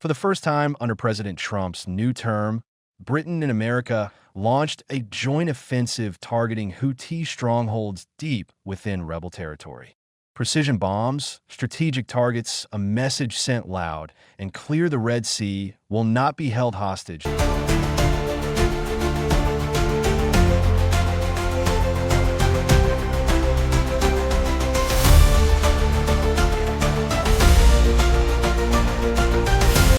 For the first time under President Trump's new term, Britain and America launched a joint offensive targeting Houthi strongholds deep within rebel territory. Precision bombs, strategic targets, a message sent loud and clear: the Red Sea will not be held hostage.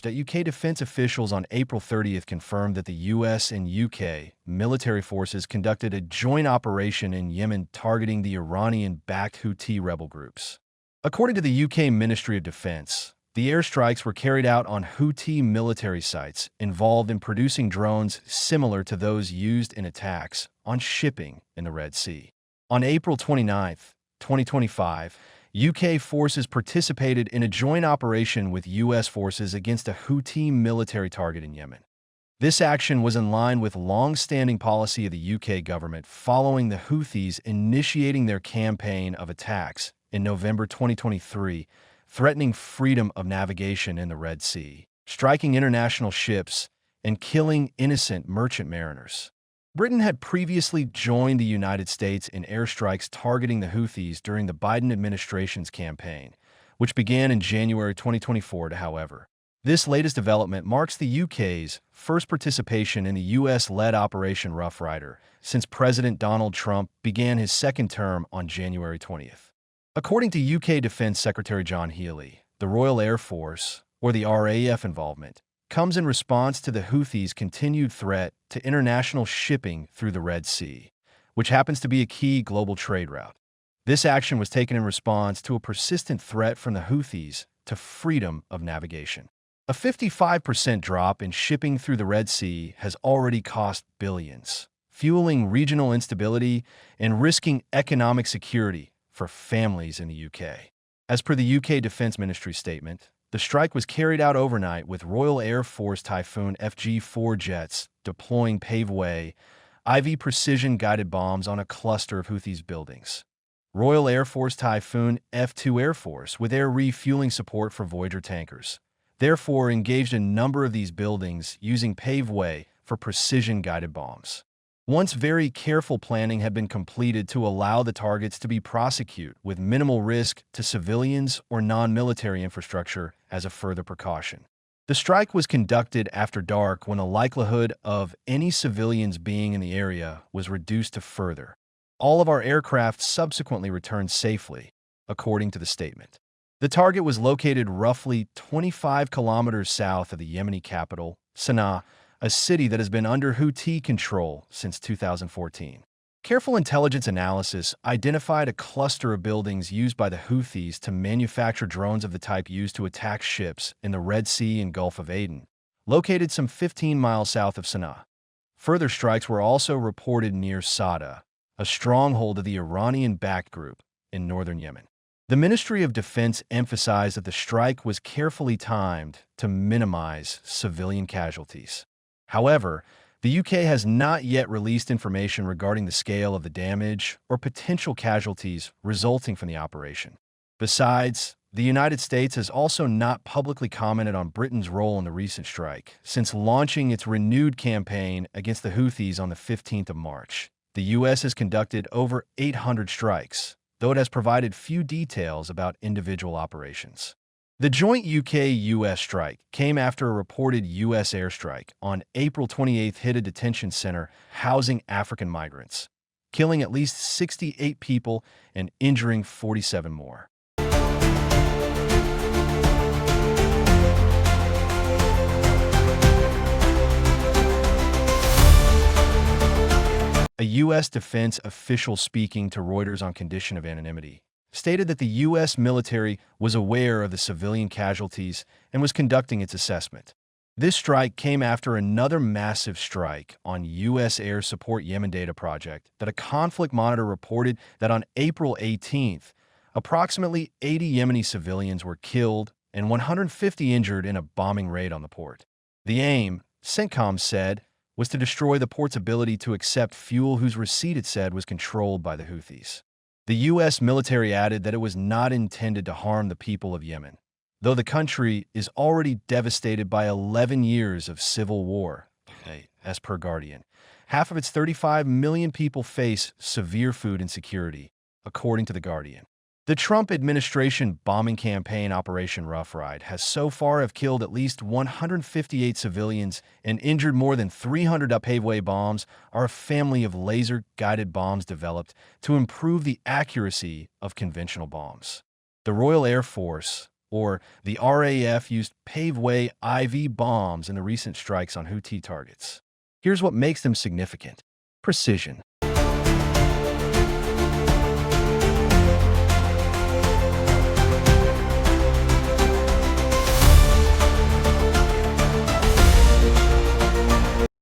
That UK defense officials on April 30th confirmed that the US and UK military forces conducted a joint operation in Yemen targeting the Iranian-backed Houthi rebel groups. According to the UK Ministry of Defense, the airstrikes were carried out on Houthi military sites involved in producing drones similar to those used in attacks on shipping in the Red Sea. On April 29, 2025, UK forces participated in a joint operation with US forces against a Houthi military target in Yemen. This action was in line with long-standing policy of the UK government following the Houthis initiating their campaign of attacks in November 2023, threatening freedom of navigation in the Red Sea, striking international ships, and killing innocent merchant mariners. Britain had previously joined the United States in airstrikes targeting the Houthis during the Biden administration's campaign, which began in January 2024. However, this latest development marks the UK's first participation in the US-led Operation Rough Rider since President Donald Trump began his second term on January 20th. According to UK Defense Secretary John Healey, the Royal Air Force, or the RAF involvement, comes in response to the Houthis' continued threat to international shipping through the Red Sea, which happens to be a key global trade route. This action was taken in response to a persistent threat from the Houthis to freedom of navigation. A 55% drop in shipping through the Red Sea has already cost billions, fueling regional instability and risking economic security for families in the UK. As per the UK Defense Ministry statement, the strike was carried out overnight with Royal Air Force Typhoon FG-4 jets deploying pave-way, IV precision-guided bombs on a cluster of Houthis' buildings. Royal Air Force Typhoon F-2 Air Force, with air refueling support for Voyager tankers, therefore engaged a number of these buildings using pave-way for precision-guided bombs. Once very careful planning had been completed to allow the targets to be prosecuted with minimal risk to civilians or non-military infrastructure as a further precaution. The strike was conducted after dark when the likelihood of any civilians being in the area was reduced to further. All of our aircraft subsequently returned safely, according to the statement. The target was located roughly 25 kilometers south of the Yemeni capital, Sana'a, a city that has been under Houthi control since 2014. Careful intelligence analysis identified a cluster of buildings used by the Houthis to manufacture drones of the type used to attack ships in the Red Sea and Gulf of Aden, located some 15 miles south of Sana'a. Further strikes were also reported near Sada, a stronghold of the Iranian-backed group in northern Yemen. The Ministry of Defense emphasized that the strike was carefully timed to minimize civilian casualties. However, the UK has not yet released information regarding the scale of the damage or potential casualties resulting from the operation. Besides, the United States has also not publicly commented on Britain's role in the recent strike, since launching its renewed campaign against the Houthis on the 15th of March. The US has conducted over 800 strikes, though it has provided few details about individual operations. The joint UK-US strike came after a reported US airstrike on April 28 hit a detention center housing African migrants, killing at least 68 people and injuring 47 more. A U.S. defense official speaking to Reuters on condition of anonymity stated that the U.S. military was aware of the civilian casualties and was conducting its assessment. This strike came after another massive strike on U.S. Air Support Yemen Data Project that a conflict monitor reported that on April 18th, approximately 80 Yemeni civilians were killed and 150 injured in a bombing raid on the port. The aim, CENTCOM said, was to destroy the port's ability to accept fuel whose receipt it said was controlled by the Houthis. The U.S. military added that it was not intended to harm the people of Yemen. though the country is already devastated by 11 years of civil war, as per Guardian. Half of its 35 million people face severe food insecurity, according to the Guardian. The Trump administration bombing campaign Operation Rough Ride has so far have killed at least 158 civilians and injured more than 300. Paveway bombs are a family of laser-guided bombs developed to improve the accuracy of conventional bombs. The Royal Air Force, or the RAF, used Paveway IV bombs in the recent strikes on Houthi targets. Here's what makes them significant: precision.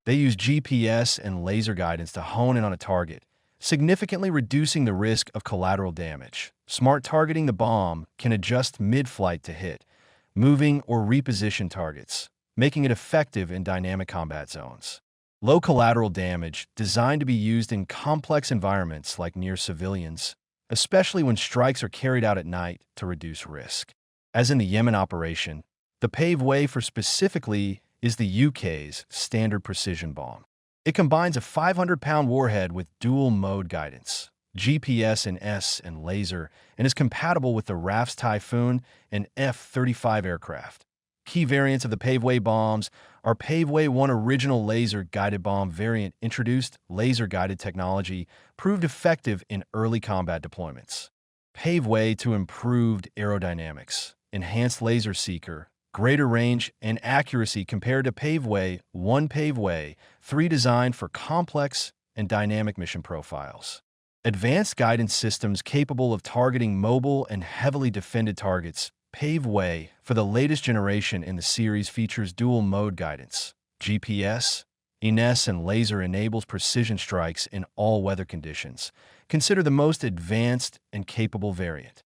They use GPS and laser guidance to hone in on a target, significantly reducing the risk of collateral damage. Smart targeting: the bomb can adjust mid-flight to hit, moving or reposition targets, making it effective in dynamic combat zones. Low collateral damage, designed to be used in complex environments like near civilians, especially when strikes are carried out at night to reduce risk. As in the Yemen operation, the Paveway for specifically is the UK's standard precision bomb. It combines a 500-pound warhead with dual-mode guidance, GPS and S and laser, and is compatible with the RAF's Typhoon and F-35 aircraft. Key variants of the Paveway bombs are Paveway 1 original laser-guided bomb variant introduced laser-guided technology, proved effective in early combat deployments. Paveway 2 improved aerodynamics, enhanced laser seeker, greater range and accuracy compared to Paveway 1. Paveway 3 designed for complex and dynamic mission profiles. Advanced guidance systems capable of targeting mobile and heavily defended targets. Paveway for the latest generation in the series features dual-mode guidance. GPS, ENS, and laser enables precision strikes in all weather conditions. Consider the most advanced and capable variant.